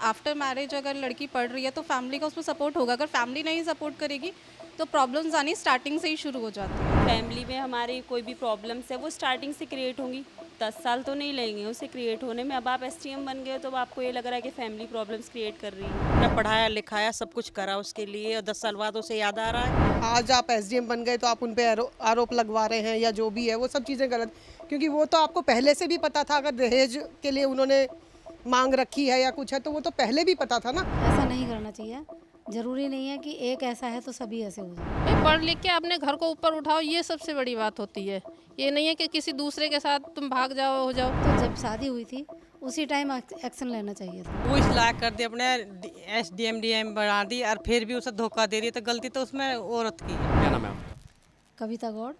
After marriage अगर लड़की पढ़ रही है तो फैमिली का उसमें सपोर्ट होगा, अगर फैमिली नहीं सपोर्ट करेगी तो प्रॉब्लम्स आनी स्टार्टिंग से ही शुरू हो जाती है। फैमिली में हमारी कोई भी प्रॉब्लम्स है वो स्टार्टिंग से क्रिएट होंगी। 10 साल तो नहीं लगेंगे उसे क्रिएट होने में। अब आप एसटीएम बन गए हो तो अब आपको ये लग रहा है कि फैमिली प्रॉब्लम्स क्रिएट कर रही है। मैंने पढ़ाया लिखाया सब कुछ करा उसके लिए और 10 साल बाद उसे याद आ रहा है। आज आप एसडीएम बन गए तो आप उन पे आरोप लगवा रहे हैं या जो भी है वो सब चीज़ें गलत, क्योंकि वो तो आपको पहले से भी पता था। अगर दहेज के लिए उन्होंने मांग रखी है या कुछ है तो वो तो पहले भी पता था ना। ऐसा नहीं करना चाहिए। ज़रूरी नहीं है कि एक ऐसा है तो सभी ऐसे हो जाए। भाई पढ़ लिख के अपने घर को ऊपर उठाओ, ये सबसे बड़ी बात होती है। ये नहीं है कि किसी दूसरे के साथ तुम भाग जाओ हो जाओ। तो जब शादी हुई थी उसी टाइम एक्शन लेना चाहिए था। वो इस लायक कर दी, अपने एसडीएम डीएम बना दी और फिर भी उसे धोखा दे रही है, तो गलती तो उसमें औरत की है। क्या नाम है आपका? Kavita Gaur,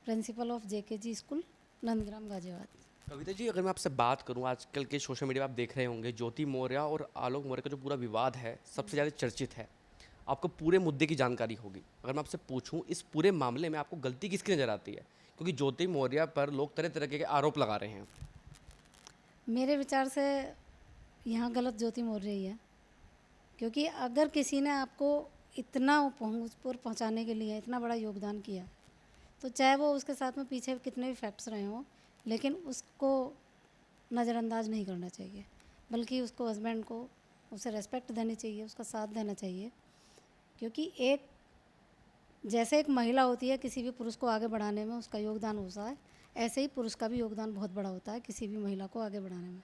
principal of JKG school, Nandgram, Ghaziabad. Kavita ji, अगर मैं आपसे बात करूं, आजकल के सोशल मीडिया पे आप देख रहे होंगे ज्योति मौर्य और आलोक मौर्य का जो पूरा विवाद है सबसे ज़्यादा चर्चित है। आपको पूरे मुद्दे की जानकारी होगी। अगर मैं आपसे पूछूं इस पूरे मामले में आपको गलती किसकी नज़र आती है? क्योंकि ज्योति मौर्य पर लोग तरह तरह के आरोप लगा रहे हैं। मेरे विचार से यहाँ गलत ज्योति मौर्य ही है, क्योंकि अगर किसी ने आपको इतना पहुँच पर पहुँचाने के लिए इतना बड़ा योगदान किया तो चाहे वो उसके साथ में पीछे कितने भी फैक्ट्स रहे हों, लेकिन उसको नज़रअंदाज नहीं करना चाहिए, बल्कि उसको हस्बैंड को उसे रेस्पेक्ट देनी चाहिए, उसका साथ देना चाहिए। क्योंकि जैसे एक महिला होती है किसी भी पुरुष को आगे बढ़ाने में उसका योगदान होता है, ऐसे ही पुरुष का भी योगदान बहुत बड़ा होता है किसी भी महिला को आगे बढ़ाने में।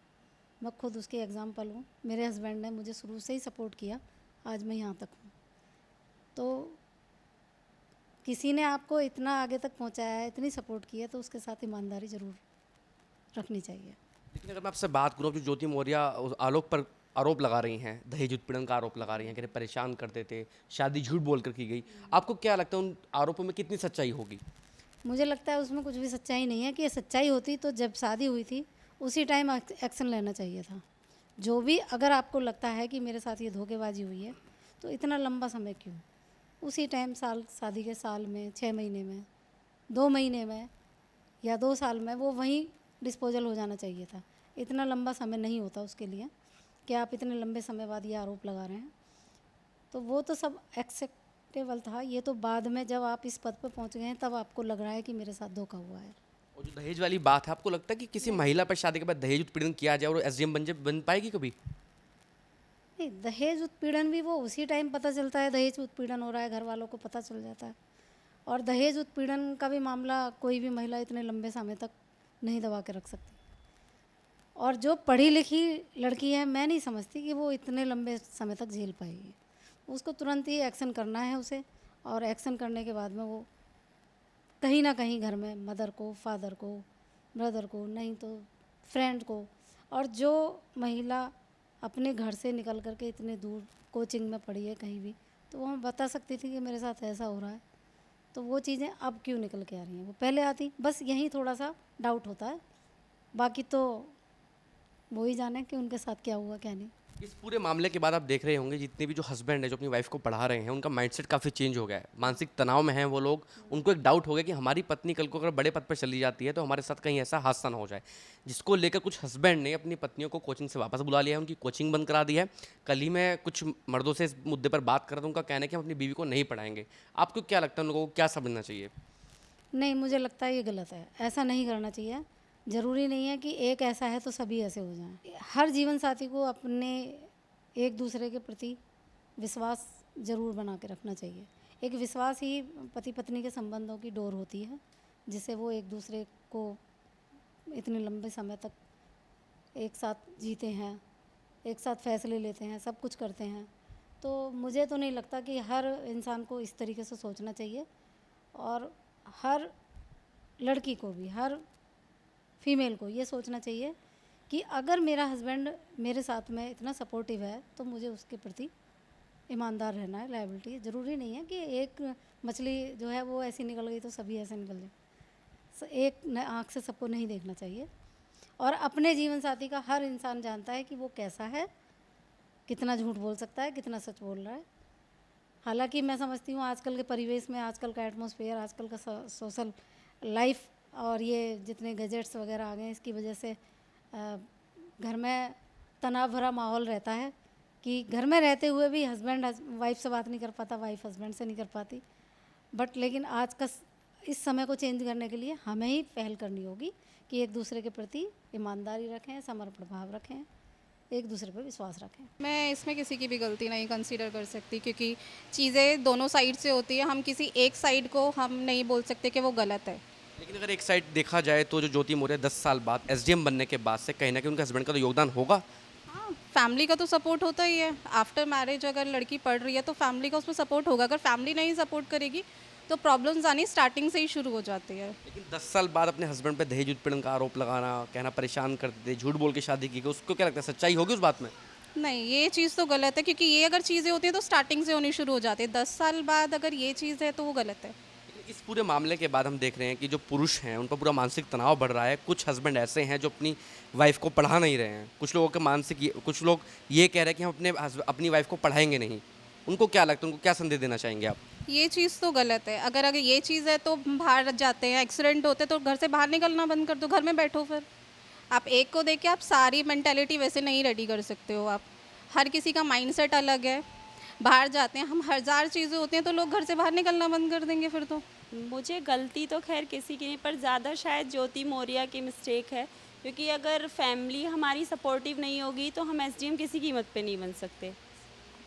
मैं खुद उसकी एग्जांपल हूँ। मेरे हस्बैंड ने मुझे शुरू से ही सपोर्ट किया, आज मैं यहाँ तक हूँ। तो किसी ने आपको इतना आगे तक पहुँचाया है, इतनी सपोर्ट की है, तो उसके साथ ईमानदारी ज़रूर रखनी चाहिए। लेकिन अगर मैं आपसे बात करूँ, जो ज्योति मौर्य आलोक पर आरोप लगा रही हैं, दहेज उत्पीड़न का आरोप लगा रही हैं, कि परेशान करते थे, शादी झूठ बोलकर की गई, आपको क्या लगता है उन आरोपों में कितनी सच्चाई होगी? मुझे लगता है उसमें कुछ भी सच्चाई नहीं है। कि ये सच्चाई होती तो जब शादी हुई थी उसी टाइम एक्शन लेना चाहिए था। जो भी अगर आपको लगता है कि मेरे साथ ये धोखेबाजी हुई है तो इतना लंबा समय क्यों? उसी टाइम शादी के साल में, 6 महीने में, 2 महीने में या 2 साल में वो वहीं डिस्पोजल हो जाना चाहिए था। इतना लंबा समय नहीं होता उसके लिए कि आप इतने लंबे समय बाद ये आरोप लगा रहे हैं। तो वो तो सब एक्सेप्टेबल था। ये तो बाद में जब आप इस पद पर पहुंच गए हैं तब आपको लग रहा है कि मेरे साथ धोखा हुआ है। और जो दहेज वाली बात है, आपको लगता है कि किसी महिला पर शादी के बाद दहेज उत्पीड़न किया जाए और एसडीएम बन पाएगी कभी? नहीं, दहेज उत्पीड़न भी वो उसी टाइम पता चलता है। दहेज उत्पीड़न हो रहा है, घर वालों को पता चल जाता है। और दहेज उत्पीड़न का भी मामला कोई भी महिला इतने लंबे समय तक नहीं दबा के रख सकती। और जो पढ़ी लिखी लड़की है, मैं नहीं समझती कि वो इतने लंबे समय तक झेल पाएगी। उसको तुरंत ही एक्शन करना है उसे, और एक्शन करने के बाद में वो कहीं ना कहीं घर में मदर को, फादर को, ब्रदर को, नहीं तो फ्रेंड को। और जो महिला अपने घर से निकल करके इतने दूर कोचिंग में पढ़ी है कहीं भी, तो वो बता सकती थी कि मेरे साथ ऐसा हो रहा है। तो वो चीज़ें अब क्यों निकल के आ रही हैं? वो पहले आती। बस यही थोड़ा सा डाउट होता है, बाकी तो वो ही जाने कि उनके साथ क्या हुआ क्या नहीं। इस पूरे मामले के बाद आप देख रहे होंगे जितने भी जो हस्बैंड है जो अपनी वाइफ को पढ़ा रहे हैं, उनका माइंडसेट काफ़ी चेंज हो गया है। मानसिक तनाव में हैं वो लोग। उनको एक डाउट हो गया कि हमारी पत्नी कल को अगर बड़े पद पर चली जाती है तो हमारे साथ कहीं ऐसा हादसा ना हो जाए, जिसको लेकर कुछ हस्बैंड ने अपनी पत्नियों को कोचिंग से वापस बुला लिया है, उनकी कोचिंग बंद करा दी है। कल ही मैं कुछ मर्दों से इस मुद्दे पर बात कर रहा था, उनका कहना है कि हम अपनी बीवी को नहीं पढ़ाएंगे। आपको क्या लगता है, उन लोगों को क्या समझना चाहिए? नहीं, मुझे लगता है ये गलत है। ऐसा नहीं करना चाहिए। ज़रूरी नहीं है कि एक ऐसा है तो सभी ऐसे हो जाएं। हर जीवन साथी को अपने एक दूसरे के प्रति विश्वास ज़रूर बना के रखना चाहिए। एक विश्वास ही पति पत्नी के संबंधों की डोर होती है, जिससे वो एक दूसरे को इतने लंबे समय तक एक साथ जीते हैं, एक साथ फैसले लेते हैं, सब कुछ करते हैं। तो मुझे तो नहीं लगता कि हर इंसान को इस तरीके से सोचना चाहिए। और हर लड़की को भी, हर फीमेल को ये सोचना चाहिए कि अगर मेरा हस्बैंड मेरे साथ में इतना सपोर्टिव है तो मुझे उसके प्रति ईमानदार रहना है। लायबिलिटी ज़रूरी नहीं है कि एक मछली जो है वो ऐसी निकल गई तो सभी ऐसे निकल जाए। एक आँख से सबको नहीं देखना चाहिए। और अपने जीवन साथी का हर इंसान जानता है कि वो कैसा है, कितना झूठ बोल सकता है, कितना सच बोल रहा है। हालांकि मैं समझती हूँ आजकल के परिवेश में, आजकल का एटमॉस्फेयर, आजकल का सोशल लाइफ और ये जितने गैजेट्स वगैरह आ गए हैं, इसकी वजह से घर में तनाव भरा माहौल रहता है। कि घर में रहते हुए भी हस्बैंड वाइफ से बात नहीं कर पाता, वाइफ हस्बैंड से नहीं कर पाती। बट लेकिन आज का इस समय को चेंज करने के लिए हमें ही पहल करनी होगी कि एक दूसरे के प्रति ईमानदारी रखें, समर्पण भाव रखें, एक दूसरे पर विश्वास रखें। मैं इसमें किसी की भी गलती नहीं कंसीडर कर सकती, क्योंकि चीज़ें दोनों साइड से होती है। हम किसी एक साइड को हम नहीं बोल सकते कि वो गलत है। लेकिन अगर एक साइड देखा जाए तो जो ज्योति मौर्य 10 साल बाद एसडीएम बनने के बाद से कहीं ना कहीं उनके हस्बैंड का तो योगदान होगा। हाँ, फैमिली का तो सपोर्ट होता ही है। आफ्टर मैरिज अगर लड़की पढ़ रही है तो फैमिली का उसमें सपोर्ट होगा। अगर फैमिली नहीं सपोर्ट करेगी तो प्रॉब्लम्स आनी स्टार्टिंग से ही शुरू हो जाती है। लेकिन 10 साल बाद अपने हस्बैंड पे दहेज उत्पीड़न का आरोप लगाना, कहना परेशान करते थे, झूठ बोल के शादी की गई, उसको क्या लगता है सच्चाई होगी उस बात में? नहीं, ये चीज़ तो गलत है, क्योंकि ये अगर चीज़ें होती हैं तो स्टार्टिंग से होनी शुरू हो जाती है। 10 साल बाद अगर ये चीज़ है तो वो गलत है। लेकिन इस पूरे मामले के बाद हम देख रहे हैं कि जो पुरुष हैं उन पर पूरा मानसिक तनाव बढ़ रहा है। कुछ हस्बैंड ऐसे हैं जो अपनी वाइफ को पढ़ा नहीं रहे हैं। कुछ लोगों के कुछ लोग ये कह रहे हैं कि हम अपनी वाइफ को पढ़ाएंगे नहीं। उनको क्या लगता है, उनको क्या संदेश देना चाहेंगे आप? ये चीज़ तो गलत है। अगर ये चीज़ है तो बाहर जाते हैं, एक्सीडेंट होते हैं तो घर से बाहर निकलना बंद कर दो, घर में बैठो। फिर आप एक को देख के आप सारी मेंटालिटी वैसे नहीं रेडी कर सकते हो। आप हर किसी का माइंडसेट अलग है। बाहर जाते हैं हम, हजार चीज़ें होती हैं तो लोग घर से बाहर निकलना बंद कर देंगे फिर तो। मुझे गलती तो खैर किसी की नहीं, पर ज़्यादा शायद ज्योति मौर्य की मिस्टेक है, क्योंकि अगर फैमिली हमारी सपोर्टिव नहीं होगी तो हम एसडीएम किसी कीमत पे नहीं बन सकते।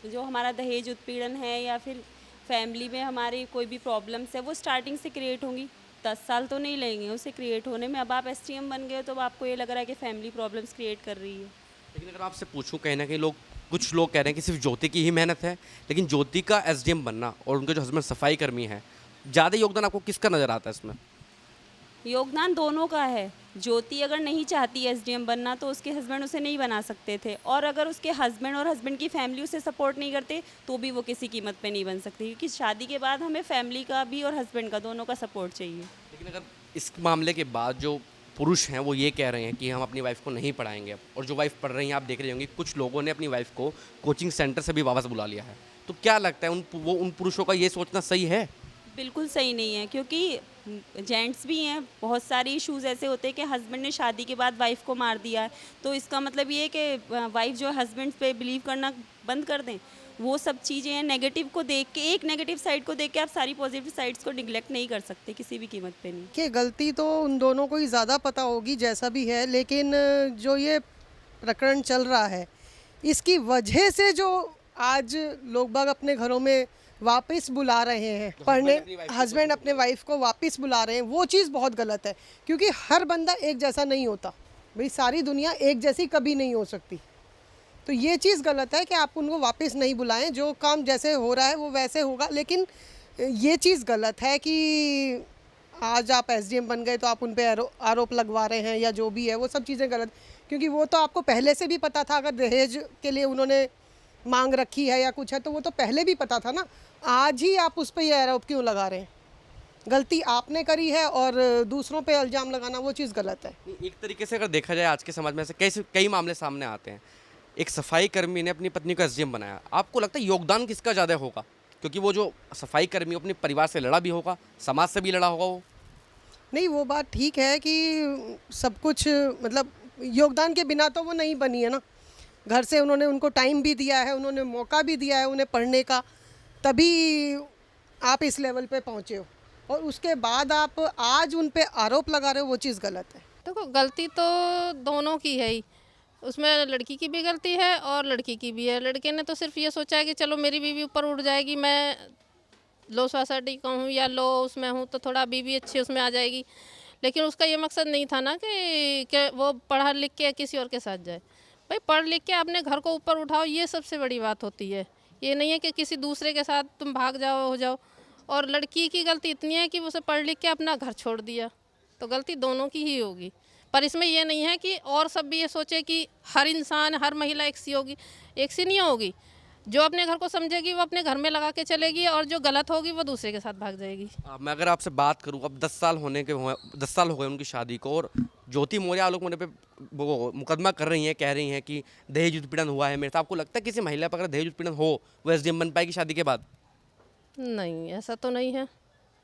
जो हमारा दहेज उत्पीड़न है या फिर फैमिली में हमारी कोई भी प्रॉब्लम्स है वो स्टार्टिंग से क्रिएट होंगी। 10 साल तो नहीं लेंगे उसे क्रिएट होने में। अब आप एसडीएम बन गए हो तो अब आपको ये लग रहा है कि फैमिली प्रॉब्लम्स क्रिएट कर रही है। लेकिन अगर आपसे पूछूं, कहीं ना कहीं कुछ लोग कह रहे हैं कि सिर्फ ज्योति की ही मेहनत है, लेकिन ज्योति का एसडीएम बनना और उनके जो हस्बैंड सफाई कर्मी हैं, ज़्यादा योगदान आपको किसका नज़र आता है इसमें? योगदान दोनों का है। ज्योति अगर नहीं चाहती एसडीएम बनना तो उसके हस्बैंड उसे नहीं बना सकते थे, और अगर उसके हस्बैंड और हस्बैंड की फैमिली उसे सपोर्ट नहीं करते तो भी वो किसी कीमत पे नहीं बन सकती, क्योंकि शादी के बाद हमें फैमिली का भी और हस्बैंड का दोनों का सपोर्ट चाहिए। लेकिन अगर इस मामले के बाद जो पुरुष हैं वो ये कह रहे हैं कि हम अपनी वाइफ को नहीं पढ़ाएंगे अब, और जो वाइफ पढ़ रही हैं आप देख रहे होंगे कुछ लोगों ने अपनी वाइफ को कोचिंग सेंटर से भी वापस बुला लिया है, तो क्या लगता है उन पुरुषों का ये सोचना सही है? बिल्कुल सही नहीं है, क्योंकि जेंट्स भी हैं, बहुत सारे इश्यूज़ ऐसे होते हैं कि हस्बैंड ने शादी के बाद वाइफ को मार दिया है, तो इसका मतलब ये है कि वाइफ जो है हस्बैंड पे बिलीव करना बंद कर दें। वो सब चीज़ें हैं, नेगेटिव को देख के, एक नेगेटिव साइड को देख के आप सारी पॉजिटिव साइड्स को निगलेक्ट नहीं कर सकते किसी भी कीमत पे नहीं। कि गलती तो उन दोनों को ही ज़्यादा पता होगी जैसा भी है, लेकिन जो ये प्रकरण चल रहा है इसकी वजह से जो आज लोग बाग अपने घरों में वापस बुला रहे हैं पढ़ने, हस्बैंड अपने वाइफ को वापस बुला रहे हैं, वो चीज़ बहुत गलत है। क्योंकि हर बंदा एक जैसा नहीं होता भाई, सारी दुनिया एक जैसी कभी नहीं हो सकती। तो ये चीज़ गलत है कि आप उनको वापस नहीं बुलाएं। जो काम जैसे हो रहा है वो वैसे होगा, लेकिन ये चीज़ गलत है कि आज आप एसडीएम बन गए तो आप उन पे आरोप लगवा रहे हैं या जो भी है, वो सब चीज़ें गलत। क्योंकि वो तो आपको पहले से भी पता था, अगर दहेज के लिए उन्होंने मांग रखी है या कुछ है तो वो तो पहले भी पता था ना। आज ही आप उस पर ये आरोप क्यों लगा रहे हैं? गलती आपने करी है और दूसरों पे इल्ज़ाम लगाना वो चीज़ गलत है। एक तरीके से अगर देखा जाए आज के समाज में ऐसे कई मामले सामने आते हैं। एक सफाई कर्मी ने अपनी पत्नी को एसडीएम बनाया, आपको लगता है योगदान किसका ज़्यादा होगा? क्योंकि वो जो सफाई कर्मी अपने परिवार से लड़ा भी होगा, समाज से भी लड़ा होगा वो। नहीं, वो बात ठीक है कि सब कुछ मतलब योगदान के बिना तो वो नहीं बनी है ना। घर से उन्होंने उनको टाइम भी दिया है, उन्होंने मौका भी दिया है उन्हें पढ़ने का, तभी आप इस लेवल पे पहुँचे हो, और उसके बाद आप आज उन पे आरोप लगा रहे हो, वो चीज़ गलत है। देखो गलती तो दोनों की है ही, उसमें लड़की की भी गलती है और लड़की की भी है। लड़के ने तो सिर्फ ये सोचा है कि चलो मेरी बीवी ऊपर उठ जाएगी, मैं लो सोसाइटी का हूँ या लो उसमें हूँ तो थोड़ा बीवी अच्छी उसमें आ जाएगी, लेकिन उसका ये मकसद नहीं था ना कि वो पढ़ा लिख के किसी और के साथ जाए। भाई पढ़ लिख के अपने घर को ऊपर उठाओ, ये सबसे बड़ी बात होती है। ये नहीं है कि किसी दूसरे के साथ तुम भाग जाओ हो जाओ। और लड़की की गलती इतनी है कि उसे पढ़ लिख के अपना घर छोड़ दिया, तो गलती दोनों की ही होगी। पर इसमें ये नहीं है कि और सब भी ये सोचे कि हर इंसान हर महिला एक सी होगी, एक सी नहीं होगी। जो अपने घर को समझेगी वो अपने घर में लगा के चलेगी, और जो गलत होगी वो दूसरे के साथ भाग जाएगी। मैं अगर आपसे बात करूँ, अब 10 साल हो गए उनकी शादी को, और ज्योति मौर्य आलोक मौर्य पे वो मुकदमा कर रही हैं, कह रही हैं कि दहेज उत्पीड़न हुआ है मेरे साथ। आपको लगता है किसी महिला पर अगर दहेज उत्पीड़न हो वो एसडीएम बन पाएगी शादी के बाद? नहीं, ऐसा तो नहीं है।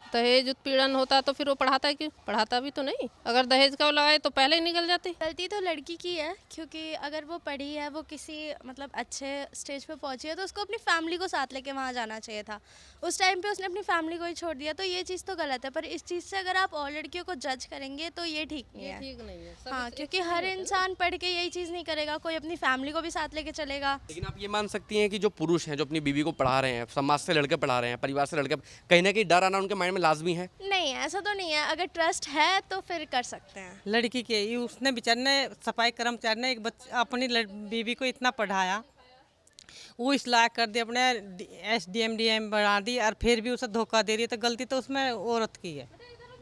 दहेज उत्पीड़न होता तो फिर वो पढ़ाता क्यों? पढ़ाता भी तो नहीं। अगर दहेज का वो लगाए तो पहले ही निकल जाती। गलती तो लड़की की है, क्योंकि अगर वो पढ़ी है, वो किसी मतलब अच्छे स्टेज पे पहुंची है, तो उसको अपनी फैमिली को साथ लेके वहाँ जाना चाहिए था। उस टाइम पे उसने अपनी फैमिली को ही छोड़ दिया, तो ये चीज़ तो गलत है। पर इस चीज़ से अगर आप और लड़कियों को जज करेंगे तो ये ठीक नहीं है। ठीक नहीं है। हाँ, क्योंकि हर इंसान पढ़ के यही चीज़ नहीं करेगा, कोई अपनी फैमिली को भी साथ लेके चलेगा। लेकिन आप ये मान सकती हैं कि जो पुरुष हैं जो अपनी बीवी को पढ़ा रहे हैं, समाज से लड़के पढ़ा रहे हैं, परिवार से लड़के, कहीं ना कहीं डर आना उनके माइंड में लाजमी है। नहीं, ऐसा तो नहीं है। अगर ट्रस्ट है तो फिर कर सकते हैं। लड़की के ये उसने बेचारे ने सफाई कर्मचारी ने एक अपनी बीवी को इतना पढ़ाया, वो इस लायक कर दिया, अपने SDM DM बढ़ा दी, और फिर भी उसे धोखा दे रही है, तो गलती तो उसमें औरत की है।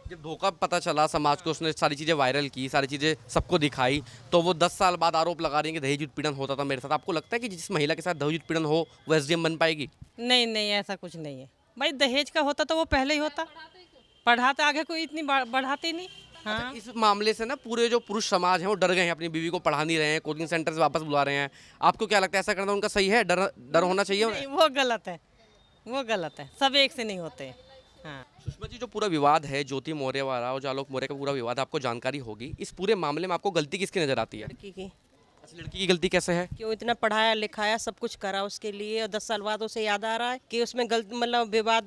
जब धोखा पता चला समाज को, उसने सारी चीज़ें वायरल की, सारी चीज़ें सबको दिखाई, तो वो 10 साल बाद आरोप लगा रही है कि दहेज उत्पीड़न होता था मेरे साथ। आपको लगता है कि जिस महिला के साथ दहेज उत्पीड़न हो वो SDM बन पाएगी? नहीं नहीं, ऐसा कुछ नहीं है भाई। दहेज का होता तो वो पहले ही होता, पढ़ाते आगे कोई इतनी बढ़ाते नहीं। हाँ, अच्छा, इस मामले से ना पूरे जो पुरुष समाज हैं वो डर गए हैं, अपनी बीवी को पढ़ा नहीं रहे हैं, कोचिंग सेंटर से वापस बुला रहे हैं। आपको क्या लगता है, ऐसा करना उनका सही है? डर होना चाहिए उन्हें? नहीं, वो गलत है, वो गलत है। सब एक से नहीं होते। हाँ, सुषमा जी, जो पूरा विवाद है ज्योति मौर्य वाला और आलोक मौर्य का पूरा विवाद, आपको जानकारी होगी। इस पूरे मामले में आपको गलती किसकी नजर आती है? लड़की की। अच्छा, लड़की की गलती कैसे है? क्यों इतना पढ़ाया लिखाया सब कुछ करा उसके लिए, और 10 साल बाद उसे याद आ रहा है कि उसमें गलत मतलब विवाद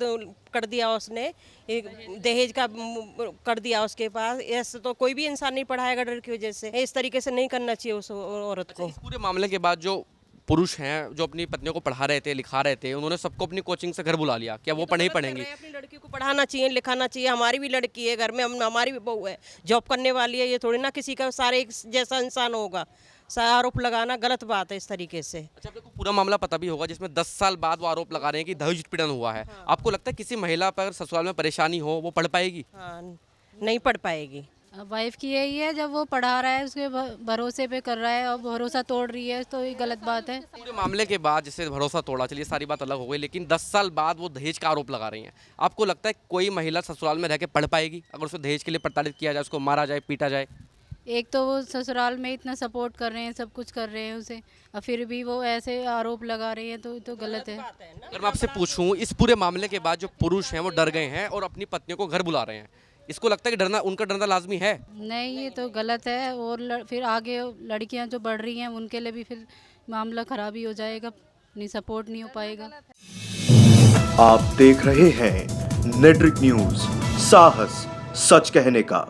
कर दिया उसने, एक दहेज का कर दिया उसके पास। ऐसे तो कोई भी इंसान नहीं पढ़ाएगा डर की वजह से। इस तरीके से नहीं करना चाहिए उस औरत को। इस पूरे मामले के बाद जो पुरुष हैं जो अपनी पत्नियों को पढ़ा रहे थे, लिखा रहे थे, उन्होंने सबको अपनी कोचिंग से घर बुला लिया। क्या वो पढ़े ही पढ़ेंगी? अपनी लड़की को पढ़ाना चाहिए, लिखाना चाहिए। हमारी भी लड़की है घर में, हमारी भी बहू है, जॉब करने वाली है। ये थोड़ी ना किसी का सारे एक जैसा इंसान होगा। सारा आरोप लगाना गलत बात है इस तरीके से। अच्छा, आपको पूरा मामला पता भी होगा जिसमें 10 साल बाद वो आरोप लगा रहे हैं कि दहेज उत्पीड़न हुआ है। आपको लगता है किसी महिला पर ससुराल में परेशानी हो वो पढ़ पाएगी? हाँ, नहीं पढ़ पाएगी। वाइफ की यही है, जब वो पढ़ा रहा है उसके भरोसे पे कर रहा है और भरोसा तोड़ रही है, तो ये गलत बात है। पूरे मामले के बाद जिससे भरोसा तोड़ा, चलिए सारी बात अलग हो गई, लेकिन 10 साल बाद वो दहेज का आरोप लगा रही हैं। आपको लगता है कोई महिला ससुराल में रह के पढ़ पाएगी अगर उसे दहेज के लिए प्रताड़ित किया जाए, उसको मारा जाए, पीटा जाए? एक तो वो ससुराल में इतना सपोर्ट कर रहे हैं, सब कुछ कर रहे हैं उसे, और फिर भी वो ऐसे आरोप लगा रही है, तो ये तो गलत है। अगर मैं आपसे पूछूं, इस पूरे मामले के बाद जो पुरुष हैं वो डर गए हैं और अपनी पत्नियों को घर बुला रहे हैं, इसको लगता है कि डरना, उनका डरना लाजमी है? नहीं, ये तो गलत है। और फिर आगे लड़कियां जो बढ़ रही हैं उनके लिए भी फिर मामला खराब ही हो जाएगा, नहीं सपोर्ट नहीं हो पाएगा। आप देख रहे हैं नेट्रिक न्यूज, साहस सच कहने का।